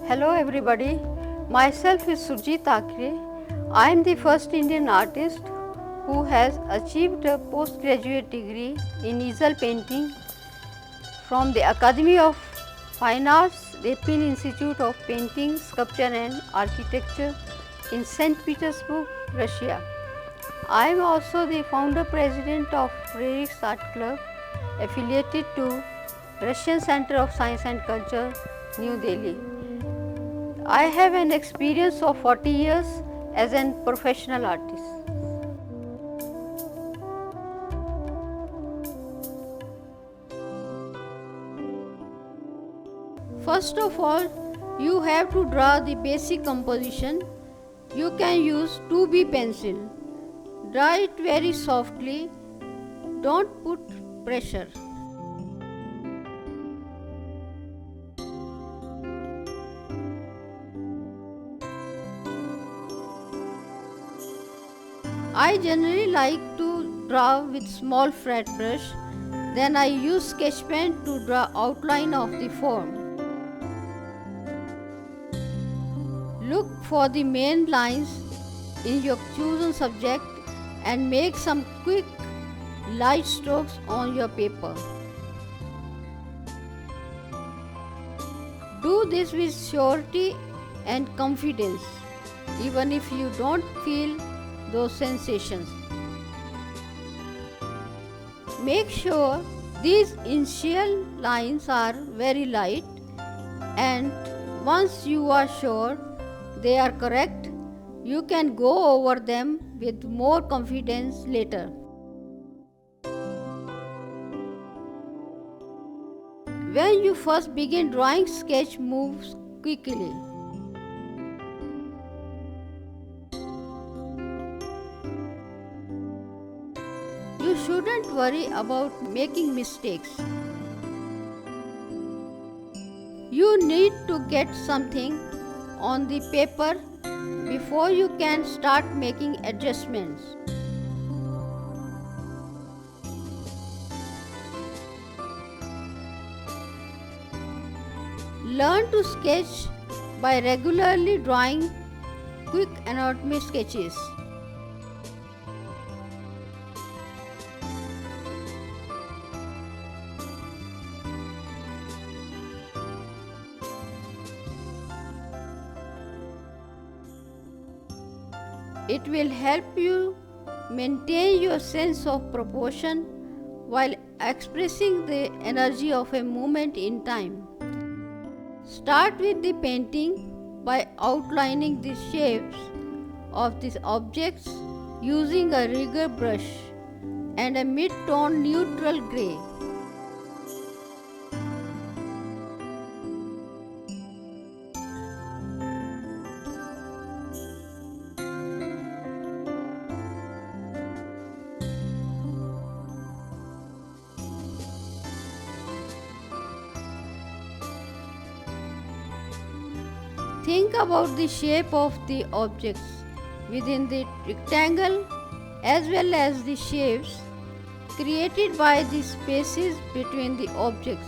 Hello everybody, myself is Surjit Thakre. I am the first Indian artist who has achieved a postgraduate degree in easel painting from the Academy of Fine Arts, Repin Institute of Painting, Sculpture and Architecture in St. Petersburg, Russia. I am also the founder president of Frerichs Art Club affiliated to Russian Center of Science and Culture, New Delhi. I have an experience of 40 years as a professional artist. First of all, you have to draw the basic composition. You can use 2B pencil. Draw it very softly. Don't put pressure. I generally like to draw with small flat brush. Then I use sketch pen to draw outline of the form. Look for the main lines in your chosen subject and make some quick light strokes on your paper. Do this with surety and confidence, even if you don't feel those sensations. Make sure these initial lines are very light, and once you are sure they are correct, you can go over them with more confidence later. When you first begin drawing, sketch moves quickly. You shouldn't worry about making mistakes. You need to get something on the paper before you can start making adjustments. Learn to sketch by regularly drawing quick anatomy sketches. It will help you maintain your sense of proportion while expressing the energy of a moment in time. Start with the painting by outlining the shapes of these objects using a rigger brush and a mid-tone neutral grey. Think about the shape of the objects within the rectangle as well as the shapes created by the spaces between the objects.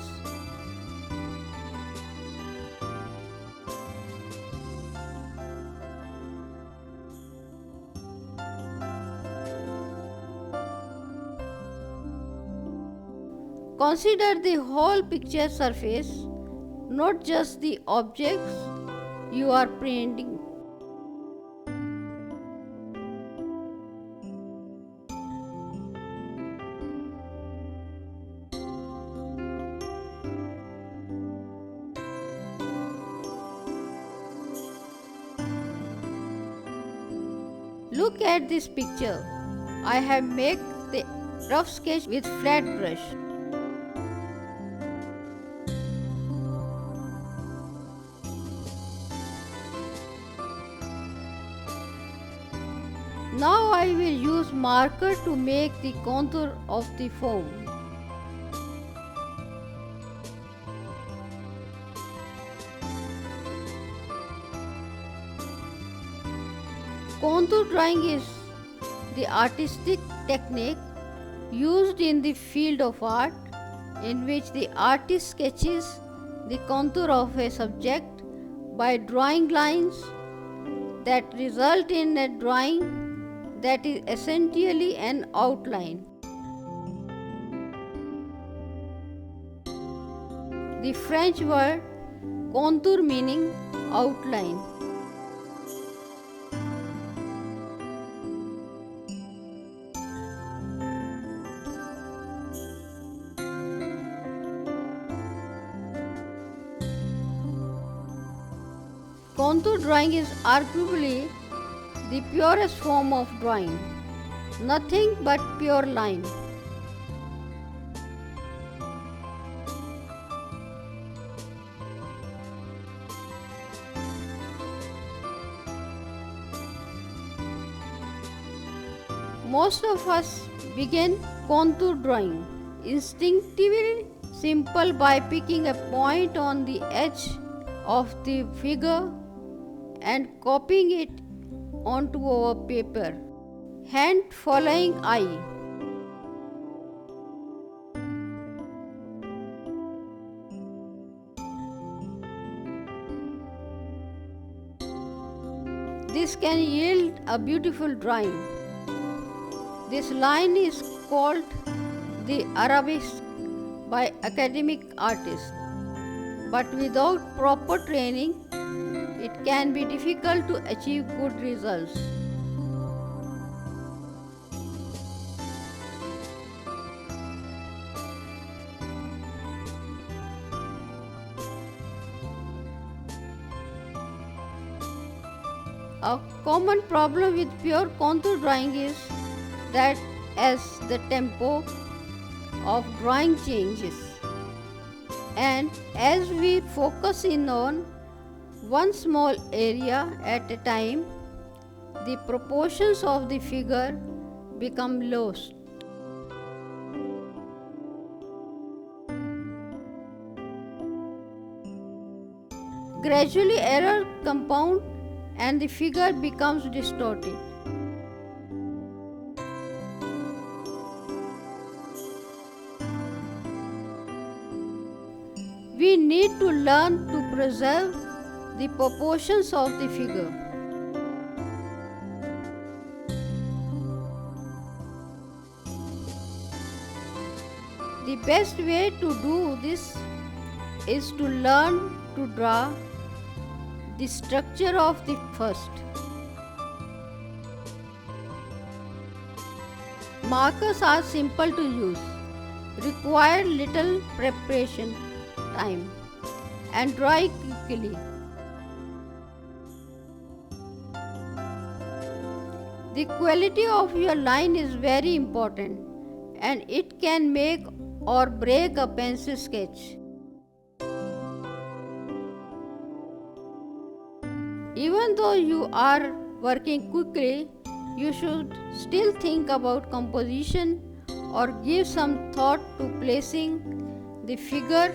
Consider the whole picture surface, not just the objects you are painting. Look at this picture. I have made the rough sketch with flat brush. Now I will use marker to make the contour of the foam. Contour drawing is the artistic technique used in the field of art in which the artist sketches the contour of a subject by drawing lines that result in a drawing that is essentially an outline. The French word contour meaning outline. Contour drawing is arguably the purest form of drawing, nothing but pure line. Most of us begin contour drawing instinctively simple by picking a point on the edge of the figure and copying it onto our paper, hand following eye. This can yield a beautiful drawing. This line is called the arabesque by academic artists, but without proper training, it can be difficult to achieve good results. A common problem with pure contour drawing is that as the tempo of drawing changes and as we focus in on one small area at a time, the proportions of the figure become lost. Gradually error compound and the figure becomes distorted. We need to learn to preserve the proportions of the figure. The best way to do this is to learn to draw the structure of the first. Markers are simple to use, require little preparation time, and dry quickly. The quality of your line is very important and it can make or break a pencil sketch. Even though you are working quickly, you should still think about composition or give some thought to placing the figure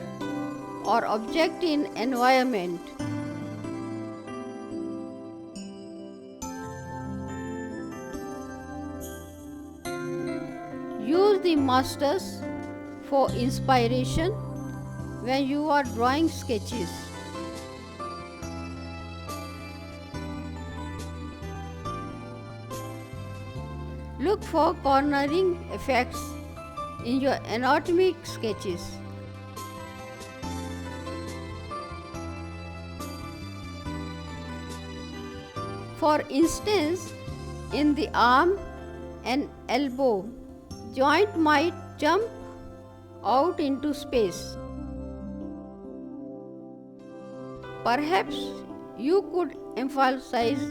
or object in environment. Use the masters for inspiration when you are drawing sketches. Look for cornering effects in your anatomic sketches. For instance, in the arm and elbow, joint might jump out into space. Perhaps you could emphasize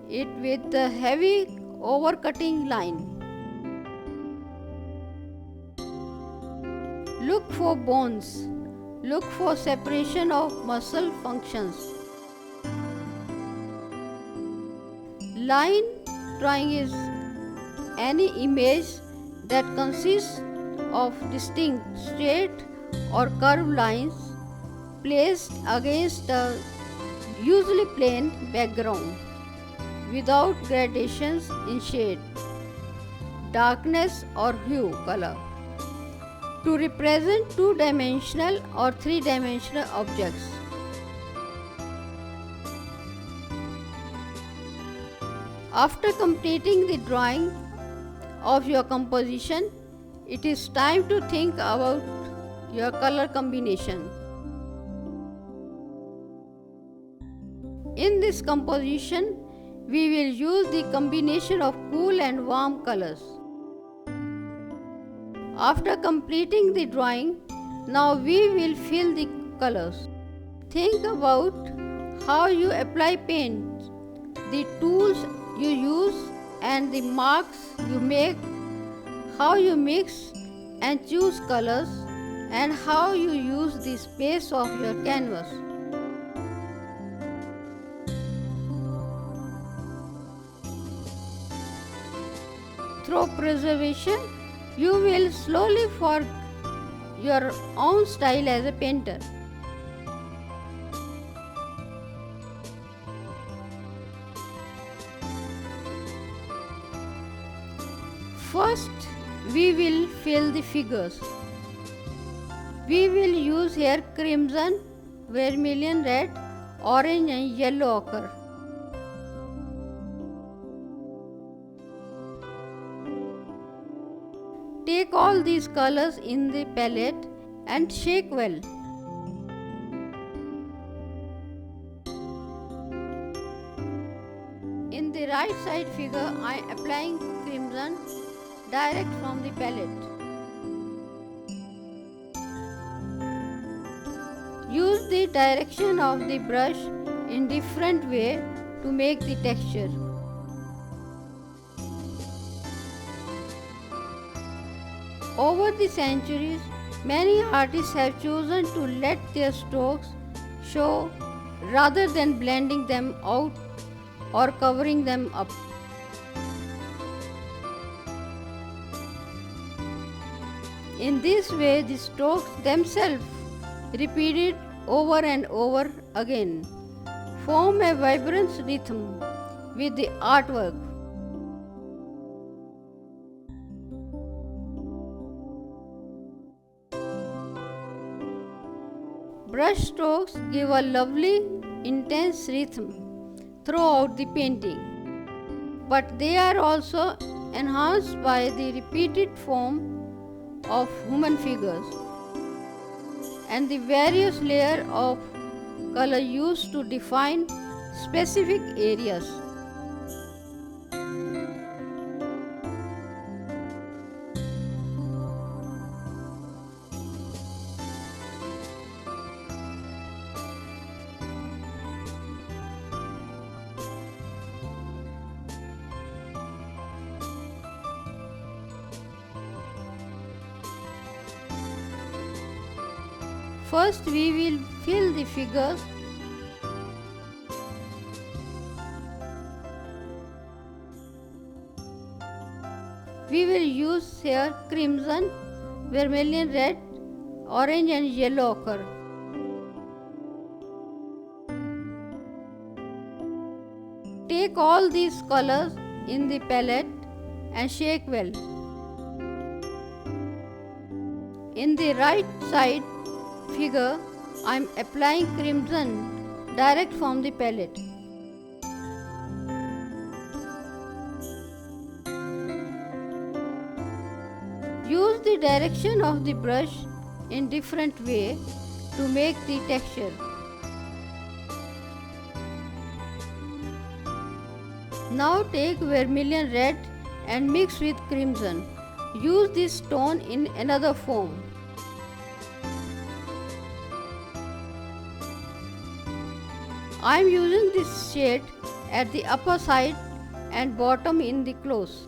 it with a heavy overcutting line. Look for bones. Look for separation of muscle functions. Line drawing is any image that consists of distinct straight or curved lines placed against a usually plain background without gradations in shade, darkness or hue color to represent two-dimensional or three-dimensional objects. After completing the drawing of your composition, it is time to think about your color combination. In this composition, we will use the combination of cool and warm colors. After completing the drawing, now we will fill the colors. Think about how you apply paint, the tools you use and the marks you make, how you mix and choose colors, and how you use the space of your canvas. Through preservation, you will slowly form your own style as a painter. First, we will fill the figures. We will use here crimson, vermilion red, orange and yellow ochre. Take all these colors in the palette and shake well. In the right side figure, I am applying crimson direct from the palette. Use the direction of the brush in different way to make the texture. Over the centuries, many artists have chosen to let their strokes show rather than blending them out or covering them up. In this way, the strokes themselves, repeated over and over again, form a vibrant rhythm with the artwork. Brush strokes give a lovely, intense rhythm throughout the painting, but they are also enhanced by the repeated form of human figures and the various layers of color used to define specific areas. First, we will fill the figures. We will use here crimson, vermilion red, orange and yellow ochre. Take all these colors in the palette and shake well. In the right side figure, I am applying crimson direct from the palette. Use the direction of the brush in different way to make the texture. Now take vermilion red and mix with crimson. Use this tone in another form. I am using this shade at the upper side and bottom in the close.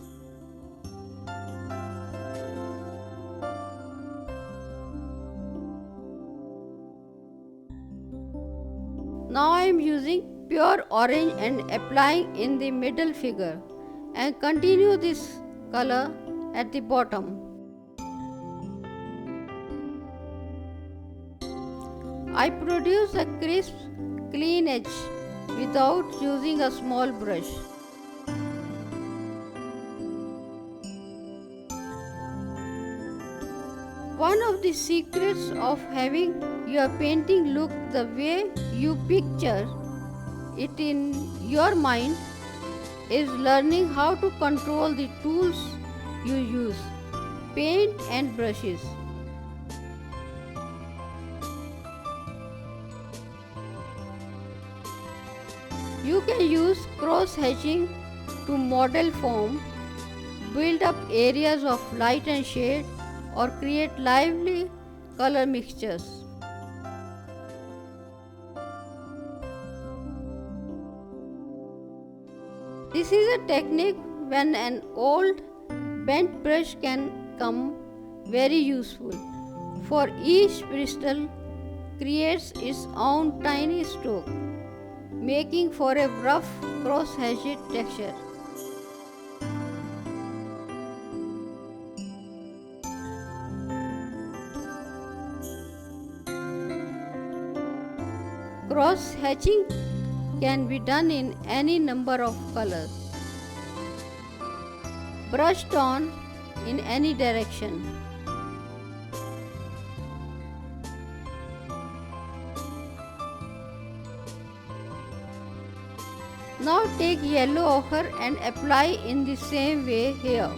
Now I am using pure orange and applying in the middle figure and continue this color at the bottom. I produce a crisp, clean edge without using a small brush. One of the secrets of having your painting look the way you picture it in your mind is learning how to control the tools you use, paint and brushes. You can use cross-hatching to model form, build up areas of light and shade, or create lively color mixtures. This is a technique when an old bent brush can come very useful, for each bristle creates its own tiny stroke, making for a rough cross-hatched texture. Cross-hatching can be done in any number of colors, brushed on in any direction. Now take yellow ochre and apply in the same way here.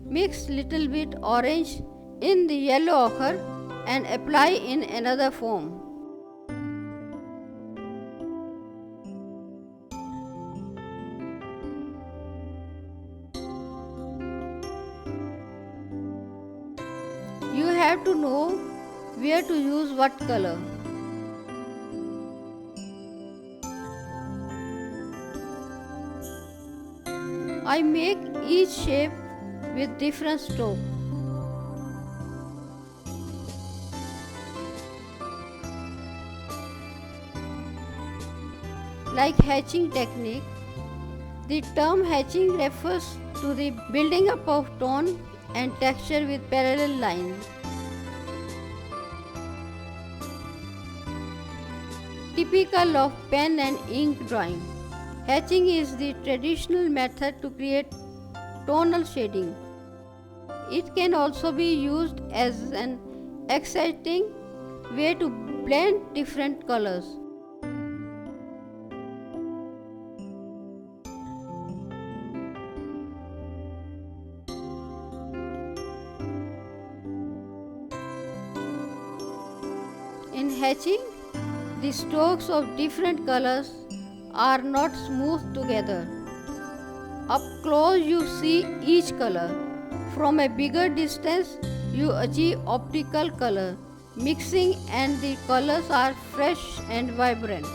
Mix little bit orange in the yellow ochre and apply in another foam. You have to know where to use what color. I make each shape with different stroke. Like hatching technique, the term hatching refers to the building up of tone and texture with parallel lines. Typical of pen and ink drawing. Hatching is the traditional method to create tonal shading. It can also be used as an exciting way to blend different colors. In hatching, the strokes of different colors are not smoothed together. Up close you see each color. From a bigger distance you achieve optical color mixing and the colors are fresh and vibrant.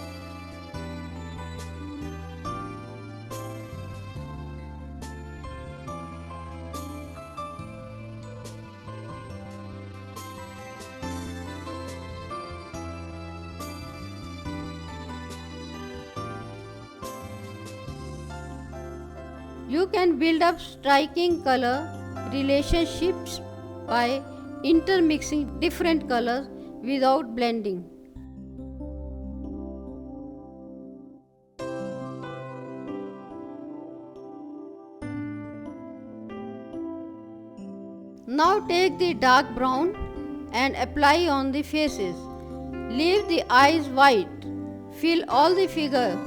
You can build up striking color relationships by intermixing different colors without blending. Now take the dark brown and apply on the faces. Leave the eyes white. Fill all the figure.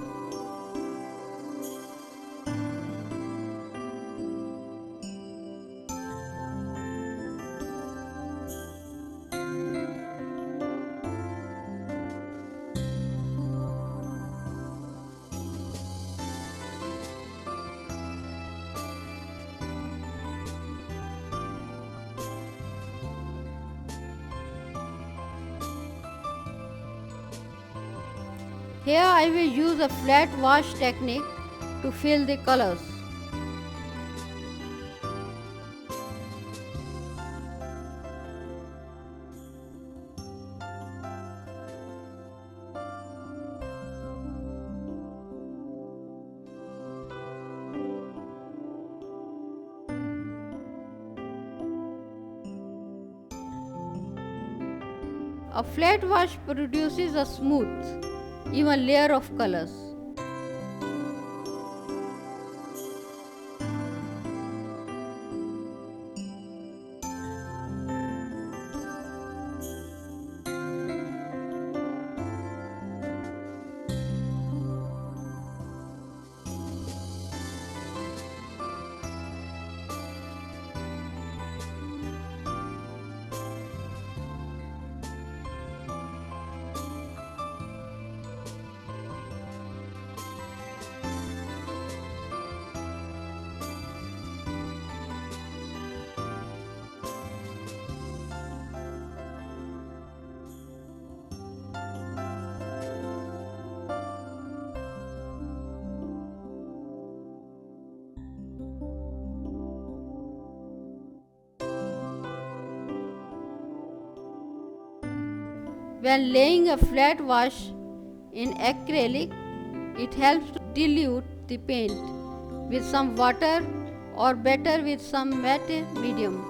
Here I will use a flat wash technique to fill the colors. A flat wash produces a smooth, even layer of colors. When laying a flat wash in acrylic, it helps to dilute the paint with some water or better with some matte medium.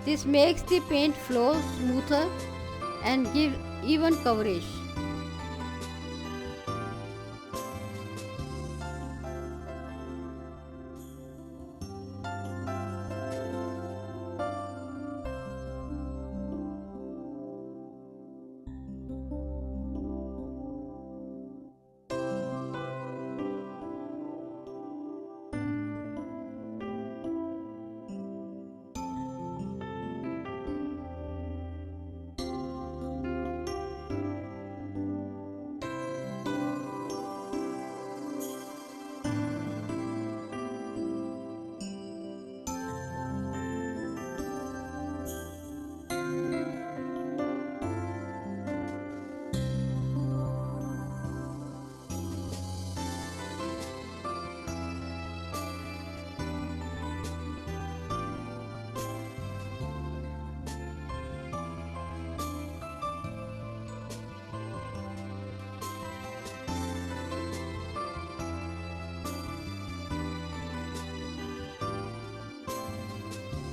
This makes the paint flow smoother and give even coverage.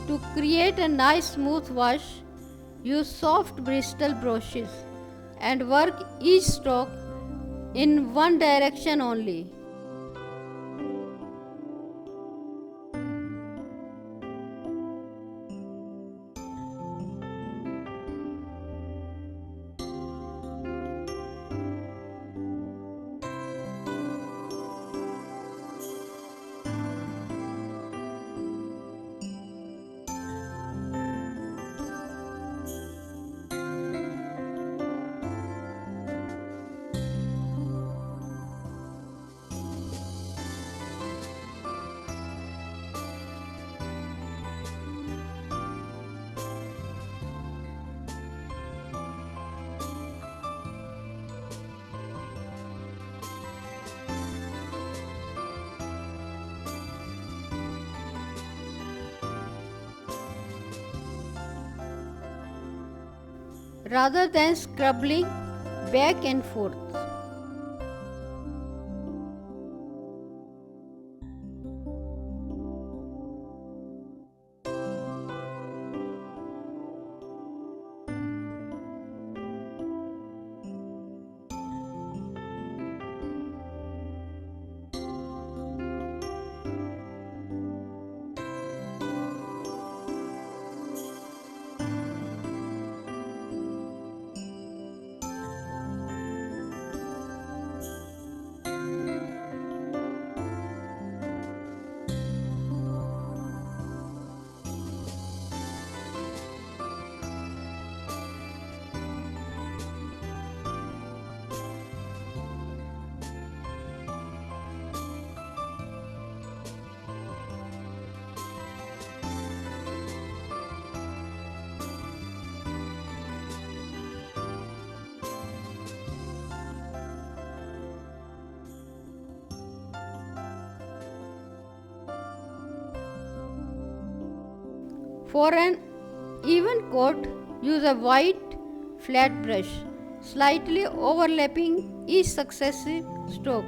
To create a nice smooth wash, use soft Bristol brushes and work each stroke in one direction only. Rather than scrubbing back and forth. For an even coat, use a white flat brush, slightly overlapping each successive stroke.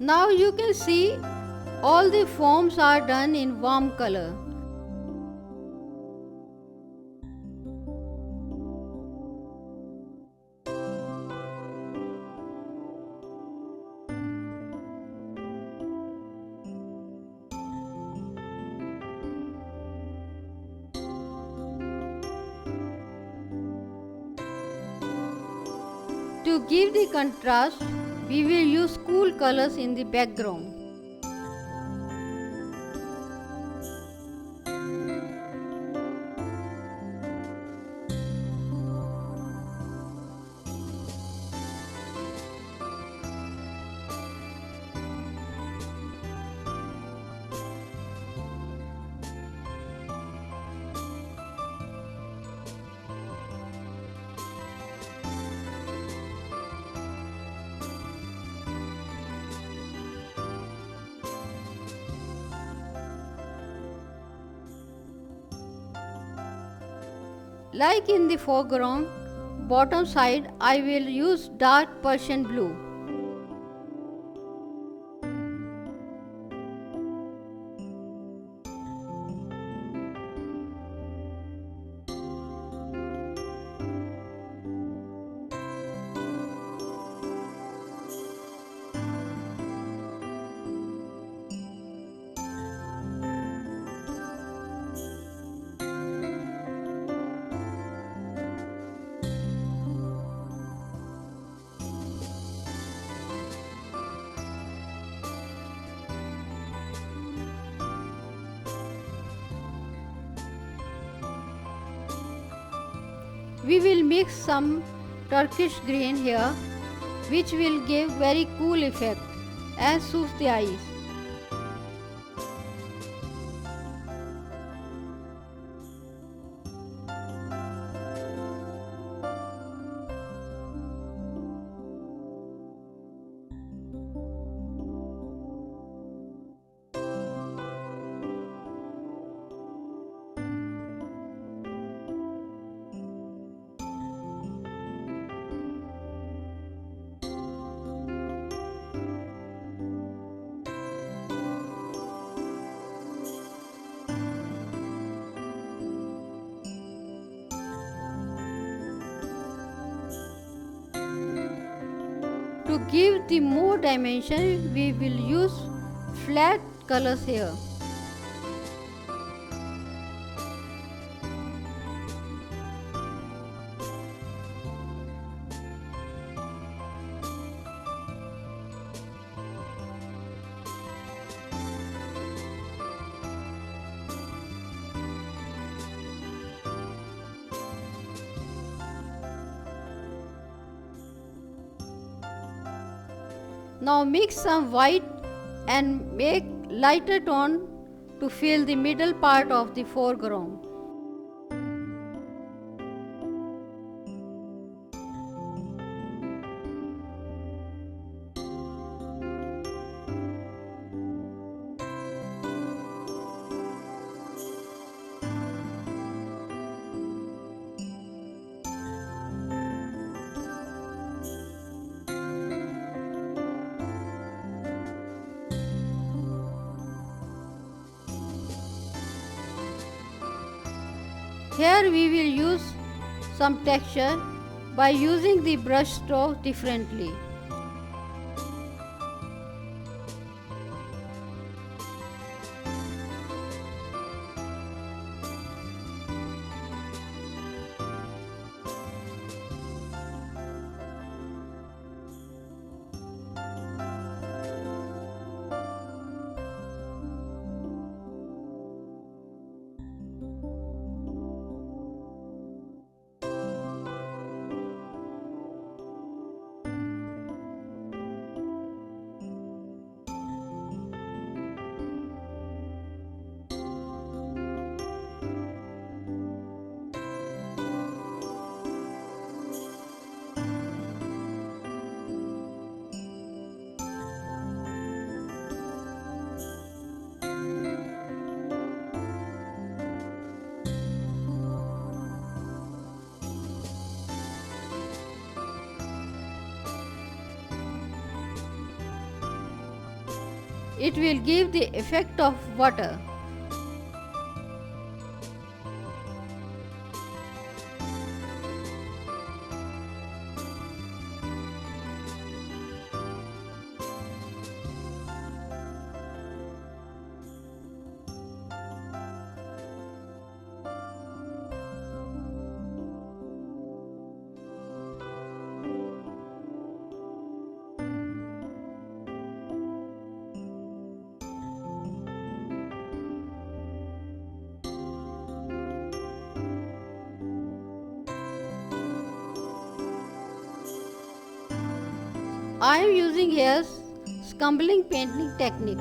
Now you can see all the forms are done in warm color. To give the contrast, we will use cool colors in the background. Like in the foreground, bottom side I will use dark Persian blue. We will mix some Turkish green here, which will give very cool effect and soothe the eyes. To give the more dimension, we will use flat colors here. Now mix some white and make lighter tone to fill the middle part of the foreground. Here we will use some texture by using the brush stroke differently. it will give the effect of water. I am using here scumbling painting technique.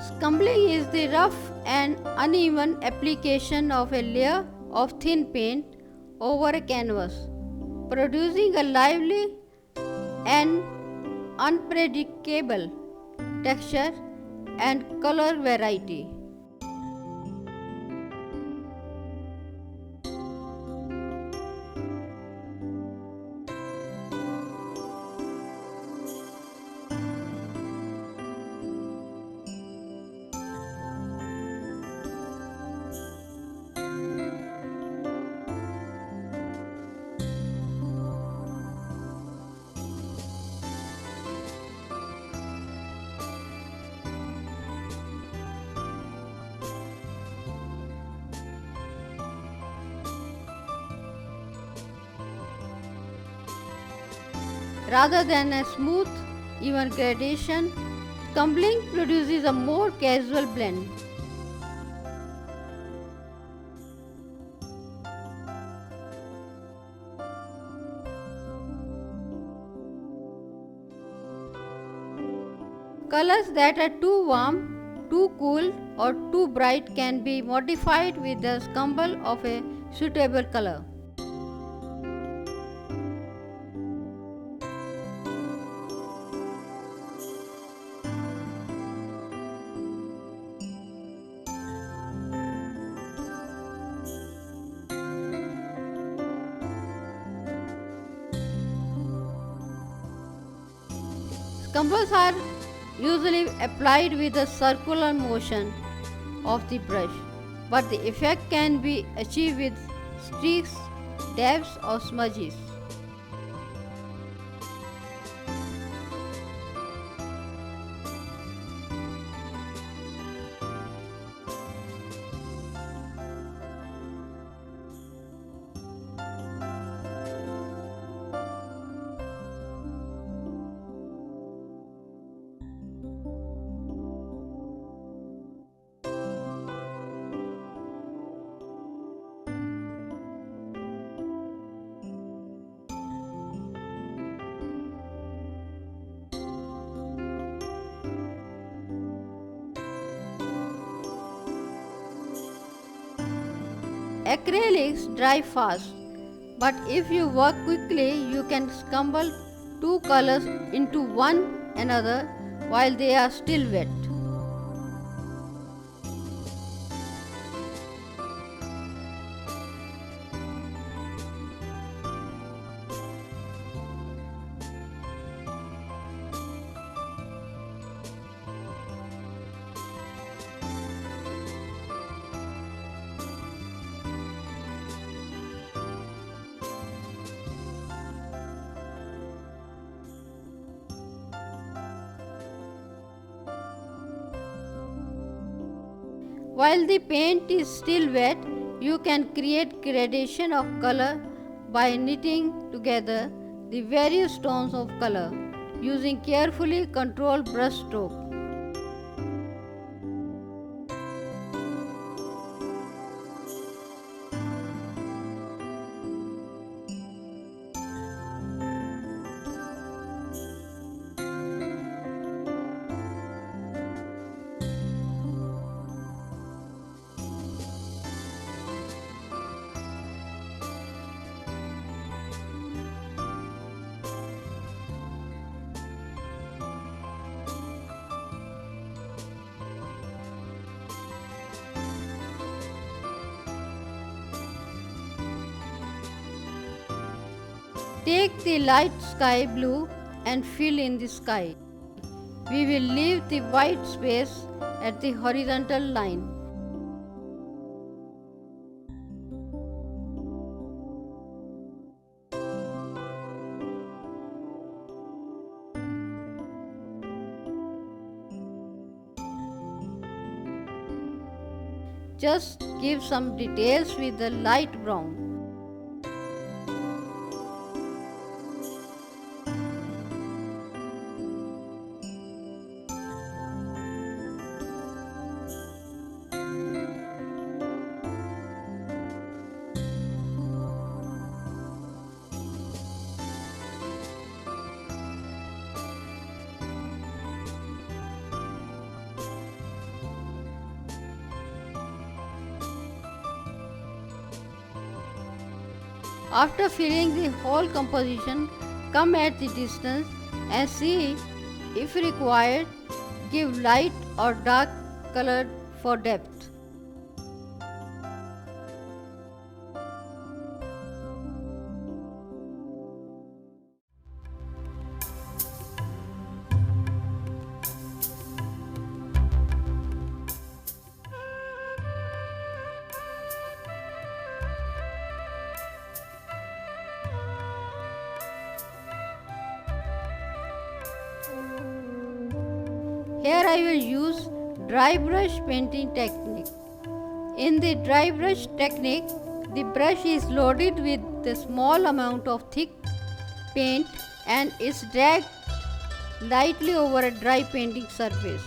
Scumbling is the rough and uneven application of a layer of thin paint over a canvas, producing a lively and unpredictable texture and color variety. Rather than a smooth, even gradation, scumbling produces a more casual blend. Colors that are too warm, too cool, or too bright can be modified with the scumble of a suitable color. Scumbles are usually applied with a circular motion of the brush, but the effect can be achieved with streaks, dabs, or smudges. Acrylics dry fast, but if you work quickly, you can scumble two colors into one another while they are still wet. While the paint is still wet, you can create gradation of color by knitting together the various tones of color using carefully controlled brush stroke. Take the light sky blue and fill in the sky. We will leave the white space at the horizontal line. Just give some details with the light brown. After filling the whole composition, come at the distance and see if required, give light or dark color for depth. Here I will use dry brush painting technique. In the dry brush technique, the brush is loaded with a small amount of thick paint and is dragged lightly over a dry painting surface.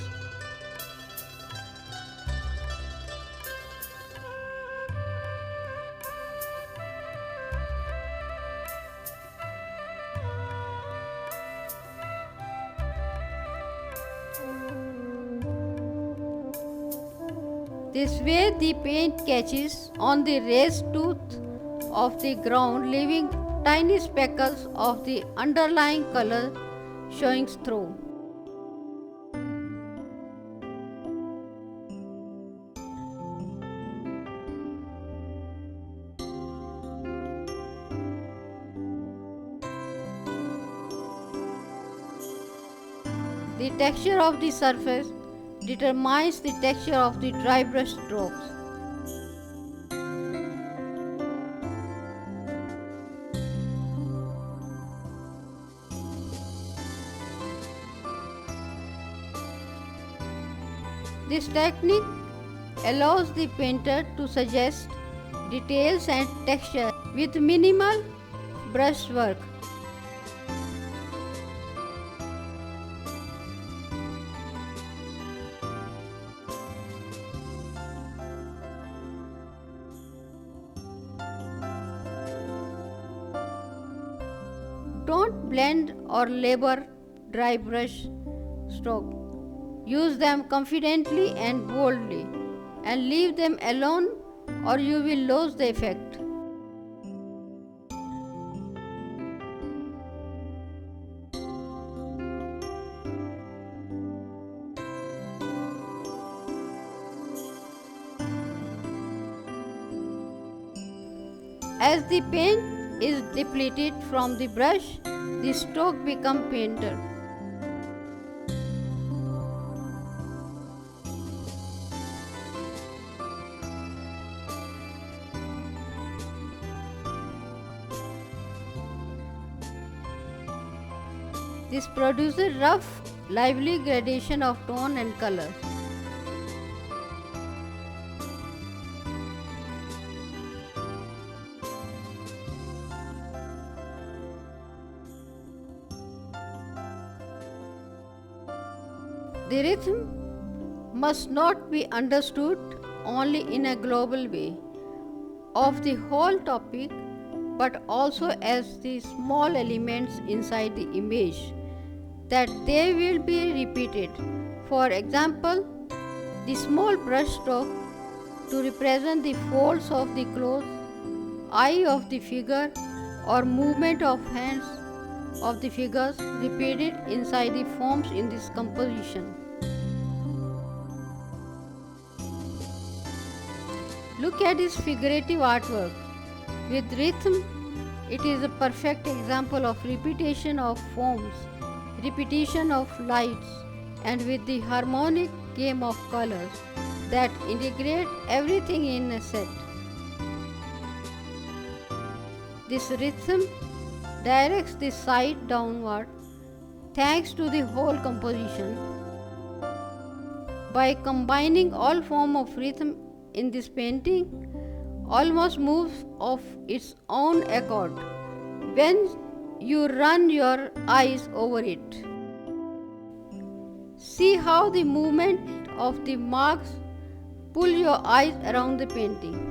This way the paint catches on the raised tooth of the ground, leaving tiny speckles of the underlying color showing through. The texture of the surface determines the texture of the dry brush strokes. This technique allows the painter to suggest details and texture with minimal brushwork. Don't blend or labor dry brush stroke. Use them confidently and boldly, and leave them alone or you will lose the effect. As the paint is depleted from the brush, the stroke becomes painted. This produces rough, lively gradation of tone and color. The rhythm must not be understood only in a global way of the whole topic, but also as the small elements inside the image that they will be repeated. For example, the small brush stroke to represent the folds of the clothes, eye of the figure, or movement of hands of the figures repeated inside the forms in this composition. Look at this figurative artwork. With rhythm, It is a perfect example of repetition of forms, repetition of lights, and with the harmonic game of colors that integrate everything in a set. This rhythm directs the sight downward thanks to the whole composition. By combining all form of rhythm in this painting, almost moves of its own accord when you run your eyes over it. See how the movement of the marks pull your eyes around the painting.